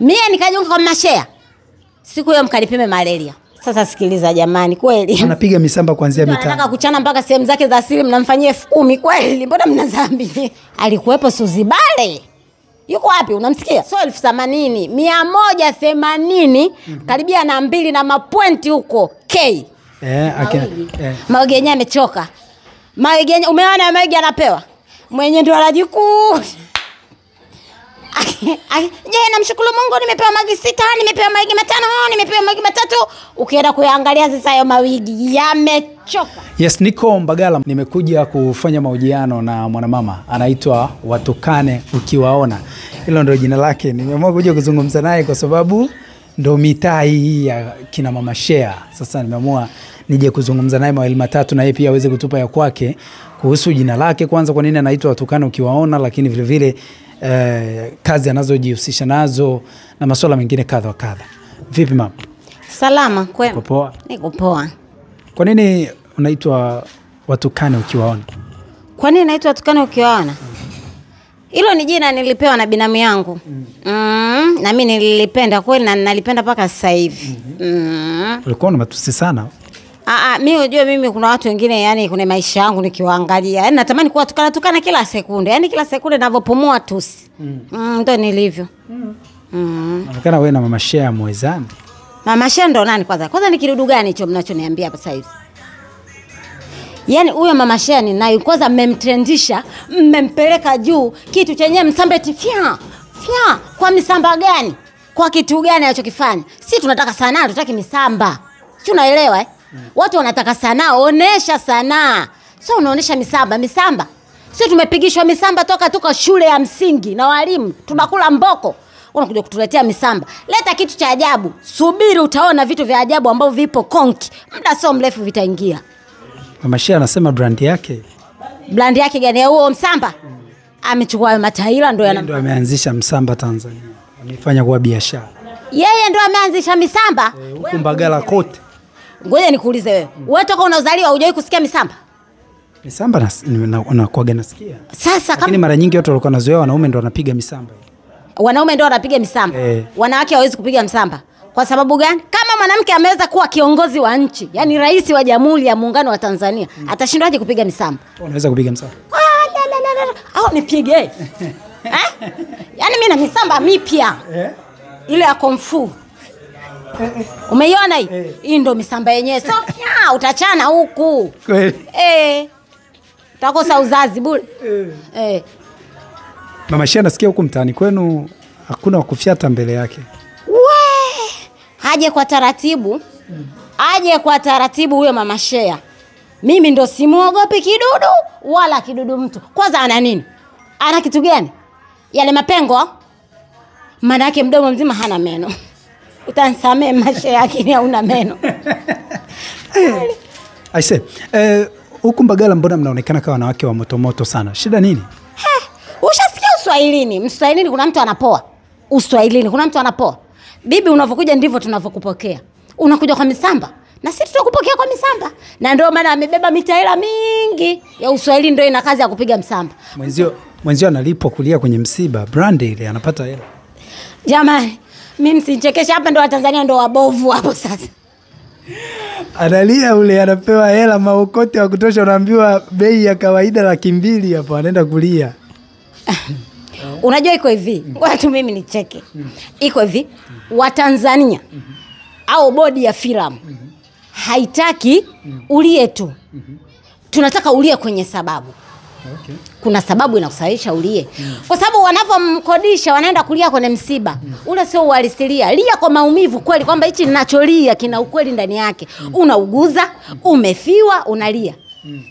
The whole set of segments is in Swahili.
Mie nikajiunga kwa mashea. Siku hiyo mkanipime malaria. Sasa sikiliza jamani, kweli. Anapiga misamba kuanzia mitano. Anataka kuchana mpaka sehemu zake za asili mnamfanyia 10,000 kweli. Mbona mnazambi? Alikuwepo Suzibale. Yuko wapi? Unamsikia? So 80,000, 180, karibia na 2 na mapointi huko. K. Mawege yenyewe amechoka. Mawege yenyewe umeona mawege anapewa. Mwenye ndio anajikuu. Je, namshukuru Mungu nimepewa magi 6, nimepewa magi 5, nimepewa magi 3. Ukienda kuangalia sasa hayo mawigi yamechoka. Yes, niko Mbagala. Nimekuja kufanya mahojiano na mwanamama anaitwa Watukane Ukiwaona. Hilo ndio jina lake. Nimeamua kuja kuzungumza naye kwa sababu ndo mitaa hii ya kina mama Shea. Sasa nimeamua nije kuzungumza naye mawili matatu na yeye pia aweze kutupa ya kwake kuhusu jina lake, kwanza kwa nini anaitwa Watukane Ukiwaona, lakini vile vile kazi anazojihusisha nazo na masuala mengine kadha wa kadha. Vipi mama? Salama, kwema. Niko poa. Niko poa. Kwa nini unaitwa Watukane Ukiwaona? Kwa nini naitwa Watukane Ukiwaona? Hilo ni jina nilipewa na binamu yangu. Na mimi nilipenda kweli na nalipenda mpaka sasa hivi. Ulikuwa na matusi sana? Mimi unajua mimi kuna watu wengine yani kuna maisha yangu nikiwaangalia. Yaani natamani kuwa tukana kila sekunde. Yaani kila sekunde ninavopumua tusi. Ndio nilivyo. Inaonekana wewe na mama Shea mwezani. Mama Shea ndo nani kwanza? Kwanza ni kidudu gani hicho mnachoniambia hapa sasa hivi? Yaani huyo mama Shea ni naye kwanza mmemtrendisha, mmempeleka juu, kitu chenye msambeti fia. Kwa misamba gani? Kwa kitu gani anachokifanya? Sisi tunataka sanaa, tutaki misamba. Si unaelewa eh? Watu wanataka sanaa, onesha sanaa. Sio unaonesha misamba. Sisi tumepigishwa misamba toka shule ya msingi na walimu. Tunakula mboko. Unakuja kutuletea misamba. Leta kitu cha ajabu. Subiri utaona vitu vya ajabu ambavyo vipo konki. Muda sio mrefu vitaingia. Mama Shea anasema brand yake. Brand yake gani ya huo msamba? Amechukua mataila ndio ameanzisha msamba Tanzania. Amefanya kwa biashara. Yeye ndio ameanzisha misamba. Huko Mbagala kote. Ngoja nikuulize wewe. Wewe toka unazaliwa hujawahi kusikia misamba? Misamba unakuaga nasikia. Sasa lakini mara nyingi watu walikuwa nazoea wanaume ndio wanapiga misamba. Wanaume ndio wanapiga misamba. Wanawake hawezi kupiga msamba. Kwa sababu gani? Kama mwanamke ameweza kuwa kiongozi wa nchi, yani rais wa Jamhuri ya Muungano wa Tanzania, atashindwaje kupiga misamba? Unaweza kupiga msamba? Au nipige? Yaani mimi na misamba mipya. Ile ya kung fu. Umeiona hii? Hii ndio misamba yenyewe. So utachana huku. Kweli? Utakosa uzazi bure. Mama Shea nasikia huko mtaani kwenu hakuna wakufyata mbele yake. Aje kwa taratibu. Aje kwa taratibu huyo mama Shea. Mimi ndo simuogopi kidudu wala kidudu mtu. Kwanza ana nini? Ana kitu gani? Yale mapengo. Maana yake mdomo mzima hana meno. Utansamee Mashea yake hauna meno. Aise, huku Mbagala mbona mnaonekana kama wanawake wa moto sana? Shida nini? Ushasikia Uswahilini? Mswahilini kuna mtu anapoa. Uswahilini kuna mtu anapoa. Bibi unavokuja ndivyo tunavyokupokea. Unakuja kwa misamba na sisi tutakupokea kwa misamba. Na ndio maana amebeba mitaila mingi ya Uswahili, ndio ina kazi ya kupiga msamba. Mwenzio analipwa kulia kwenye msiba, brand ile anapata hela. Jamani, mimi msichekesha hapa, ndio Watanzania ndio wabovu hapo sasa. Analia ule anapewa hela maokote wa kutosha, unaambiwa bei ya kawaida 200,000 hapo anaenda kulia. Unajua iko hivi, watu mimi nicheke. Iko hivi, Watanzania au bodi ya filamu haitaki ulie tu. Tunataka ulie kwenye sababu. Kuna sababu inakusaisha ulie. Kwa sababu wanapomkodisha wanaenda kulia kwenye msiba. Ule sio uhalisia. Lia kwa maumivu kweli kwamba hichi ninacholia kina ukweli ndani yake. Unauguza, umefiwa, unalia.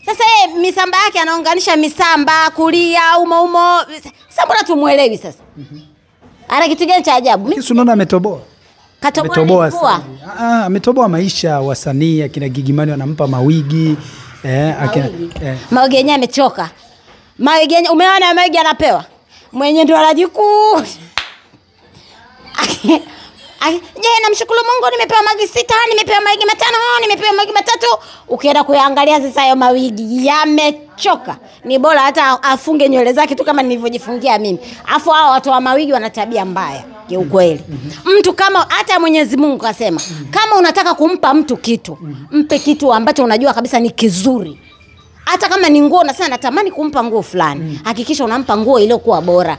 Sasa misamba yake anaunganisha misamba, kulia, umo. Sasa mbona tumuelewi sasa? Ana kitu gani cha ajabu? Kisi unaona ametoboa. Katoboa. Ametoboa maisha wasanii akina Gigimani wanampa mawigi. Mawigi yenyewe amechoka. Mawigi yenyewe umeona mawigi anapewa. Mwenye ndio anajikuu. Je, namshukuru Mungu nimepewa magi 6, nimepewa magi 5, nimepewa magi 3. Ukienda kuangalia sasa hayo mawigi yamechoka. amechoka, ni bora hata afunge nywele zake tu kama nilivyojifungia mimi. Afu hao watu wa mawigi wana tabia mbaya kiukweli. Mtu kama hata Mwenyezi Mungu kasema, kama unataka kumpa mtu kitu, mpe kitu ambacho unajua kabisa ni kizuri. Hata kama ni nguo, unasema natamani kumpa nguo fulani, hakikisha unampa nguo iliyokuwa bora.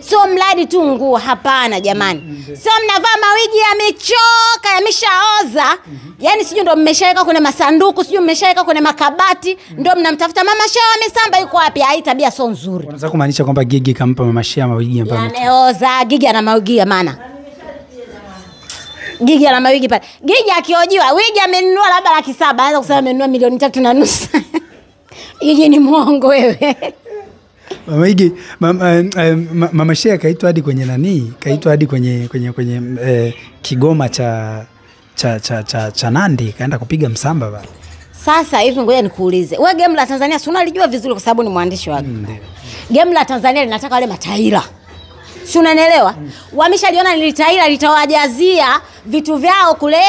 Sio mradi tu nguo, hapana jamani. Sio mnavaa mawigi yamechoka, yameshaoza. Yaani sijui ndio mmeshaweka kwenye masanduku, sijui mmeshaweka kwenye makabati, ndio mnamtafuta Mama Shea amesamba yuko wapi? Hai tabia sio nzuri. Unataka kumaanisha kwamba Gigi kampa Mama Shea mawigi ambayo yameoza? Gigi ana mawigi ya maana. Gigi ana mawigi pale. Gigi akiojiwa, wigi amenunua labda 700,000, anaanza kusema amenunua 3.5 milioni. Gigi ni mwongo wewe. Mama Shea kaitwa hadi kwenye nani? Kaitwa hadi kwenye Kigoma cha Nandi, kaenda kupiga msamba bana. Sasa hivi ngoja nikuulize. Wewe game la Tanzania si unalijua vizuri kwa sababu ni mwandishi wake. Game la Tanzania linataka wale mataira. Si unanielewa? Wameshaliona ni taira litawajazia vitu vyao kule.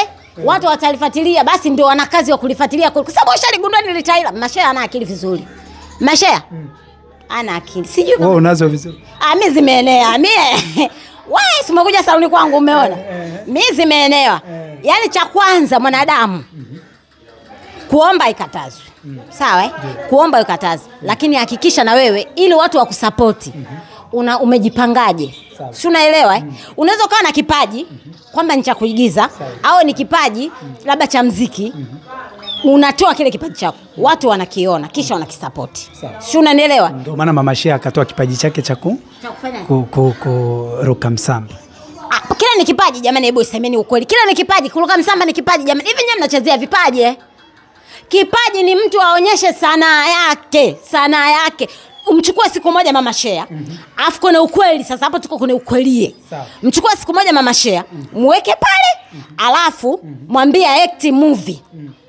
Watu watalifuatilia, basi ndio wana kazi wa kulifuatilia kwa sababu washaligundua ni Shea. Mama Shea ana akili vizuri. Mama Shea ana akili. Sijui wewe unazo vizuri. Mimi zimeenea. Mimi wewe umekuja saluni kwangu umeona? Mimi zimeenea. Yaani cha kwanza mwanadamu kuomba ikatazwe. Sawa eh? Kuomba ikatazwe. Lakini hakikisha na wewe ili watu wakusupport. Umejipangaje? Si unaelewa eh? Unaweza kuwa na kipaji kwamba ni cha kuigiza au ni kipaji labda cha muziki. Unatoa kile kipaji chako, watu wanakiona kisha wanakisupport. Si unanielewa? Ndio maana Mama Shea akatoa kipaji chake cha kuruka msamba. Kile ni kipaji jamani, hebu semeni ukweli. Kile ni kipaji, kuruka msamba ni kipaji jamani. Hivi nyinyi mnachezea vipaji eh? Kipaji ni mtu aonyeshe sanaa yake. Umchukue siku moja Mama Shea. Afu kuna ukweli sasa hapo tuko kuna ukwelie. Mchukue siku moja Mama Shea, muweke pale, alafu mwambie act movie.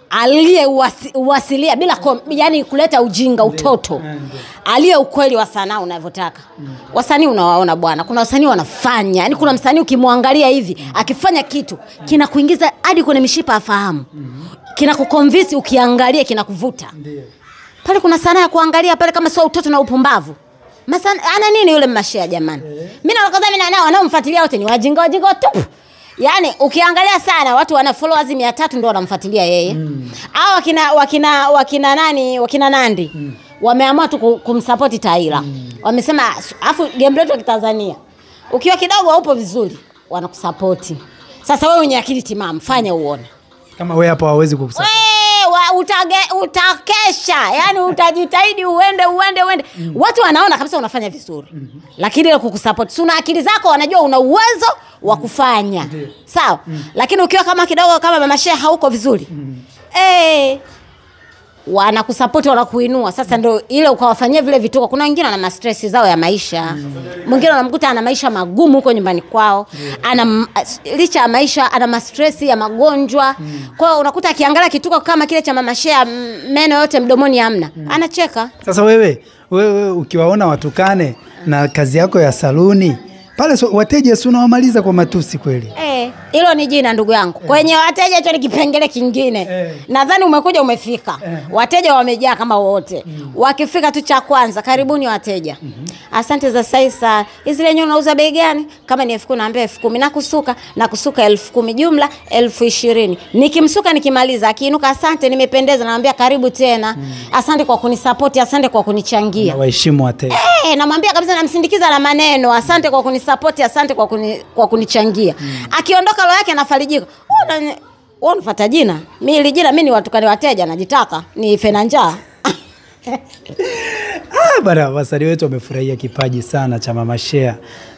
Aliye uwasilia bila yani kuleta ujinga utoto. Aliye ukweli wa sanaa unavyotaka. Wasanii unawaona bwana, kuna wasanii wanafanya. Yaani kuna msanii ukimwangalia hivi akifanya kitu kinakuingiza hadi kwenye mishipa afahamu. Kinakuconvince ukiangalia kinakuvuta. Pale kuna sanaa ya kuangalia pale kama sio utoto na upumbavu. Ana nini yule Mama Shea jamani? Mimi naona mimi nao wanaomfuatilia wote ni wajinga tu. Yaani ukiangalia sana watu wana followers 300 ndio wanamfuatilia yeye. Hao wakina Nandi. Wameamua tu kumsupport Taira. Wamesema afu game letu ya Tanzania. Ukiwa kidogo upo vizuri, wanakusupport. Sasa wewe mwenye akili timamu fanya uone. Kama wewe hapo hawezi kukusupport. Utakesha, yani utajitahidi uende. Watu wanaona kabisa unafanya vizuri. Lakini ile kukusupport, si una akili zako, wanajua una uwezo wa kufanya. Sawa? Lakini ukiwa kama kidogo kama Mama Shea hauko vizuri. Wanakusupport, wanakuinua. Sasa ndio ile ukawafanyia vile vituko. Kuna wengine wana stress zao ya maisha. Mwingine unamkuta ana maisha magumu huko nyumbani kwao. Licha ya maisha ana stress ya magonjwa. Kwa hiyo unakuta akiangalia kituko kama kile cha Mama Shea, meno yote mdomoni hamna. Anacheka. Sasa wewe ukiwaona watukane na kazi yako ya saluni, pale wateja si unawamaliza kwa matusi kweli? Hilo ni jina ndugu yangu. Kwenye wateja hicho ni kipengele kingine. Nadhani umekuja umefika. Wateja wamejaa kama wote. Wakifika tu cha kwanza, karibuni wateja. Asante za sasa. Hizi lenyewe unauza bei gani? Kama ni 10,000 naambia 10,000 na kusuka 10,000 jumla 20,000. Nikimsuka nikimaliza akiinuka asante nimependeza naambia karibu tena. Asante kwa kunisupport, asante kwa kunichangia. Waheshimu wateja. Namwambia kabisa namsindikiza na maneno. Asante kwa kunisupport, asante kwa kunichangia. Akiondoka roho yake anafarijika. Wewe unafuata jina. Mimi ile jina mimi ni watukane wateja najitaka. Ni fena njaa. Bana wasanii wetu wamefurahia kipaji sana cha Mama Shea.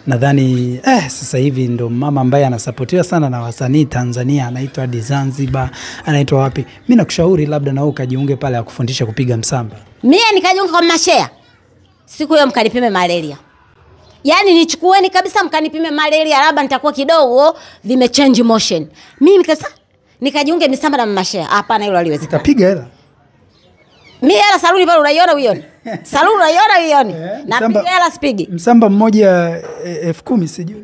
Nadhani sasa hivi ndo mama ambaye anasupportiwa sana na wasanii Tanzania, anaitwa Zanzibar, anaitwa wapi? Mimi nakushauri labda na wewe ukajiunge pale akufundisha kupiga msamba. Mimi nikajiunga kwa Mama Shea. Siku hiyo mkanipime malaria. Yaani nichukueni kabisa mkanipime malaria, labda nitakuwa kidogo vimechange motion. Mimi kabisa nikajiunge misamba na Mama Shea. Hapana, hilo haliwezekani. Utapiga hela? Mimi hela saluni pale unaiona uione. Saluni unaiona uione. Na piga hela spigi. Msamba mmoja 10,000 sijui.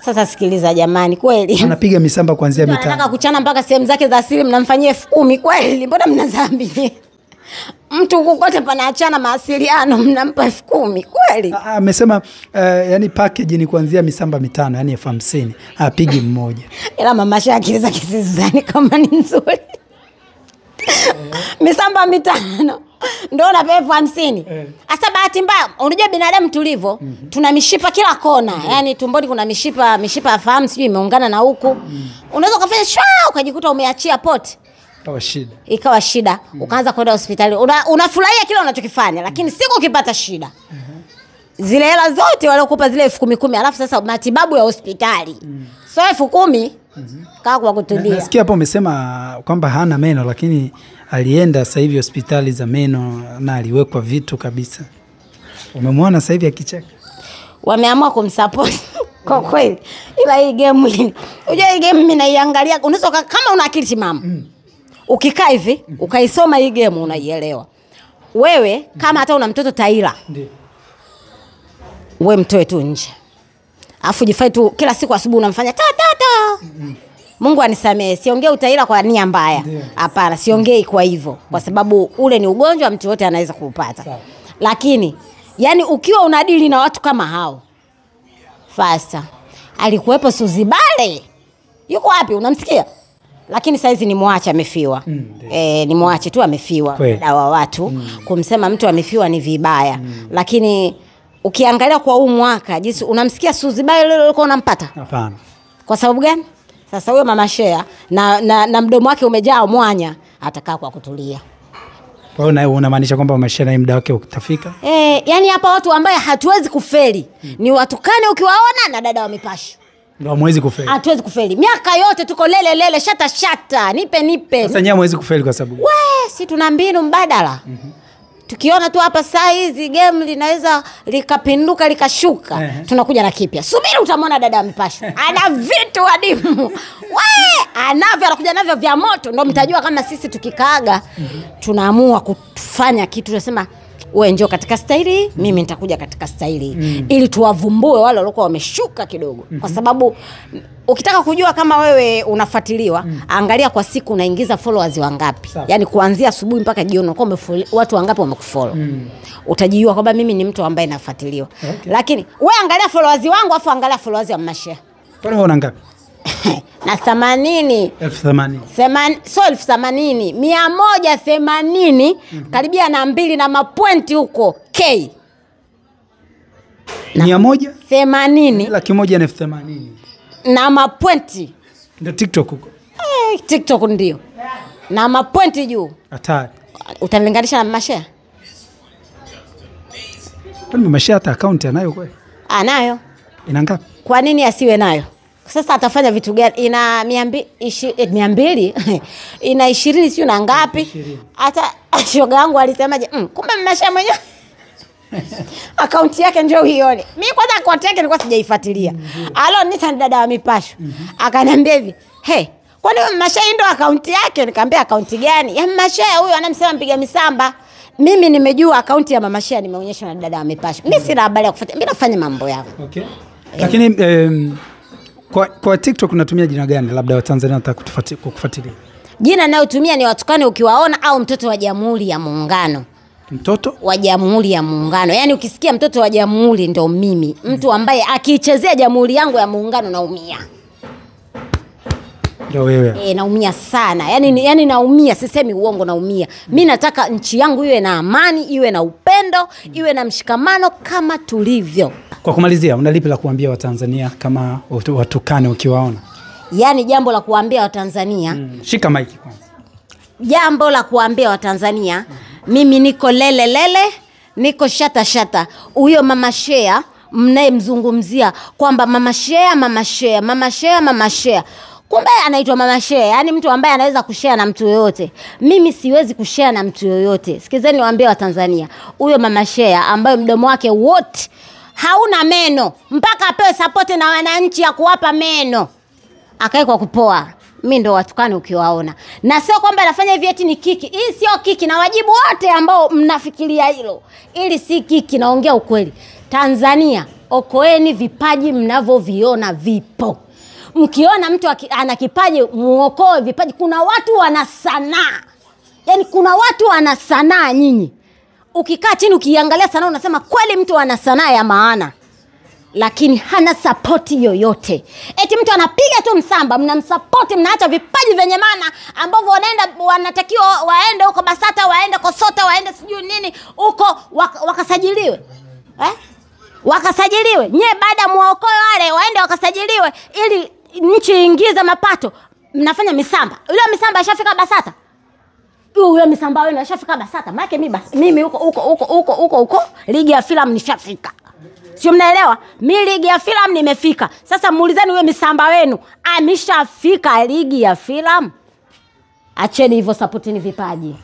Sasa sikiliza jamani, kweli. Anapiga misamba kuanzia mitano. Anataka kuchana mpaka sehemu zake za asili mnamfanyia 10,000 kweli. Mbona mnazambi? Mtu kukote panaachana mawasiliano mnampa 10,000 kweli? Amesema yani package ni kuanzia misamba 5 yani 50 apigi mmoja. Ila mama Shea akiliza kisizani kama ni nzuri. Misamba 5 ndio unapewa 50. Asa bahati mbaya unajua binadamu tulivyo tuna mishipa kila kona. Yani tumboni kuna mishipa ya fahamu sijui imeungana na huku. Unaweza kufanya shwa ukajikuta umeachia poti. Ikawa shida. Ukaanza kwenda hospitali. Unafurahia kile unachokifanya lakini siku ukipata shida. Zile hela zote waliokupa zile 10,000 alafu sasa matibabu ya hospitali. So 10,000 kaa kwa kutulia. Nasikia hapo umesema kwamba hana meno lakini alienda sasa hivi hospitali za meno na aliwekwa vitu kabisa. Umemwona sasa hivi akicheka? Wameamua kumsupport kwa kweli. Ila hii game hii. Unajua hii game mimi naiangalia unaweza kama una akili timamu. Ukikaa hivi, ukaisoma hii game unaielewa. Wewe kama hata una mtoto Taira. Ndio. Wewe mtoe tu nje. Alafu jifai tu kila siku asubuhi unamfanya ta. Mungu anisamee, siongee utaira kwa nia mbaya. Hapana, siongei kwa hivyo kwa sababu ule ni ugonjwa mtu wote anaweza kuupata. Lakini yani ukiwa unadili na watu kama hao. Faster. Alikuwepo Suzibale. Yuko wapi? Unamsikia? Lakini saizi ni muache amefiwa. Ni muache tu amefiwa. Dawa watu kumsema mtu amefiwa ni vibaya. Lakini ukiangalia kwa huu mwaka jinsi unamsikia Suzibale leo ulikuwa unampata? Hapana. Kwa sababu gani? Sasa huyo mama Shea na mdomo wake umejaa mwanya atakaa kwa kutulia. Kwa hiyo unamaanisha kwamba mama Shea na muda wake utafika? Yani hapa watu ambaye hatuwezi kufeli ni watukane ukiwaona na dada wa mipasho. Ndio hamwezi kufeli. Hatuwezi kufeli. Miaka yote tuko lele shata nipe. Sasa nyinyi hamwezi kufeli kwa sababu si tuna mbinu mbadala. Tukiona tu hapa saa hizi game linaweza likapinduka likashuka, tunakuja na kipya. Subiri utamwona dada mpasho. Ana vitu adimu. Anavyo anakuja navyo vya moto ndio mtajua kama sisi tukikaaga tunaamua kufanya kitu tunasema wewe njoo katika staili, mimi nitakuja katika staili ili tuwavumbue wale waliokuwa wameshuka kidogo. Kwa sababu ukitaka kujua kama wewe unafuatiliwa, angalia kwa siku unaingiza followers wangapi. Yani kuanzia asubuhi mpaka jioni unakuwa watu wangapi wamekufollow. Utajijua kwamba mimi ni mtu ambaye nafuatiliwa. Lakini wewe angalia followers wangu afu angalia followers ya Mashea. Kwa una ngapi? Na 80. 80. So 80. 180 karibia na 2 na mapointi huko K. 180 laki 180 na mapointi. Ndio TikTok huko. TikTok ndio. Na mapointi juu. Hatari. Utalinganisha na Mashea? Kwani Mashea hata account anayo kweli? Anayo. Ina ngapi? Kwa nini asiwe nayo? Sasa atafanya vitu gani? Ina 200 ina 20 sio na ngapi? Hata shoga yangu alisemaje? Kumbe Mashea mwenyewe akaunti yake njoo uione. Mimi kwanza akaunti yake nilikuwa sijaifuatilia. Nita dada wa mipasho. Akaniambia hivi, kwani Mashea ndio akaunti yake? Nikamwambia akaunti gani? Ya Mashea huyo anamsema mpiga misamba. Mimi nimejua akaunti ya mama Shea nimeonyeshwa na dada wa mipasho. Mimi sina habari ya kufuatilia. Mimi nafanya mambo yangu. Lakini kwa TikTok unatumia jina gani? Labda Watanzania wanataka kukufuatilia. Jina ninayotumia ni Watukane Ukiwaona au mtoto wa Jamhuri ya Muungano. Mtoto wa Jamhuri ya Muungano. Yani ukisikia mtoto wa Jamhuri ndio mimi. Mtu ambaye akiichezea Jamhuri yangu ya Muungano naumia. Ndio wewe. Naumia sana. Yani naumia, sisemi uongo, naumia. Mimi nataka nchi yangu iwe na amani, iwe na upendo, iwe na mshikamano kama tulivyo. Kwa kumalizia, unalipi la kuambia Watanzania kama Watukane Ukiwaona? Yani jambo la kuambia Watanzania. Shika maiki kwanza. Jambo la kuambia Watanzania, mimi niko lele, niko shata. Huyo mama Shea mnayemzungumzia kwamba mama Shea. Kumbe anaitwa mama Shea, yani mtu ambaye anaweza kushare na mtu yoyote. Mimi siwezi kushare na mtu yoyote. Sikizeni niwaambie Watanzania, huyo mama Shea ambaye mdomo wake wote hauna meno mpaka apewe support na wananchi ya kuwapa meno, akae kwa kupoa. Mimi ndo Watukane Ukiwaona. Na sio kwamba anafanya hivi eti ni kiki. Hii sio kiki, na wajibu wote ambao mnafikiria hilo. Ili si kiki, naongea ukweli. Tanzania, okoeni vipaji mnavyoviona vipo. Mkiona mtu ana kipaji, muokoe vipaji. Kuna watu wana sanaa. Yaani kuna watu wana sanaa nyinyi. Ukikaa chini ukiangalia sanaa unasema kweli mtu ana sanaa ya maana. Lakini hana support yoyote. Eti mtu anapiga tu msamba, mnamsupport, mnaacha vipaji vyenye maana ambavyo wanatakiwa waende huko BASATA, waende KOSOTA, waende sijui nini huko wakasajiliwe. Wakasajiliwe. Nye baada muokoe wale waende wakasajiliwe ili nchi ingize mapato. Mnafanya misamba. Yule misamba ashafika BASATA. Yule misamba wenu ashafika BASATA. Maana mimi huko ligi ya filamu nishafika. Sio mnaelewa? Mimi ligi ya filamu nimefika. Sasa muulizeni wewe misamba wenu ameshafika ligi ya filamu. Acheni hivyo, supporteni vipaji.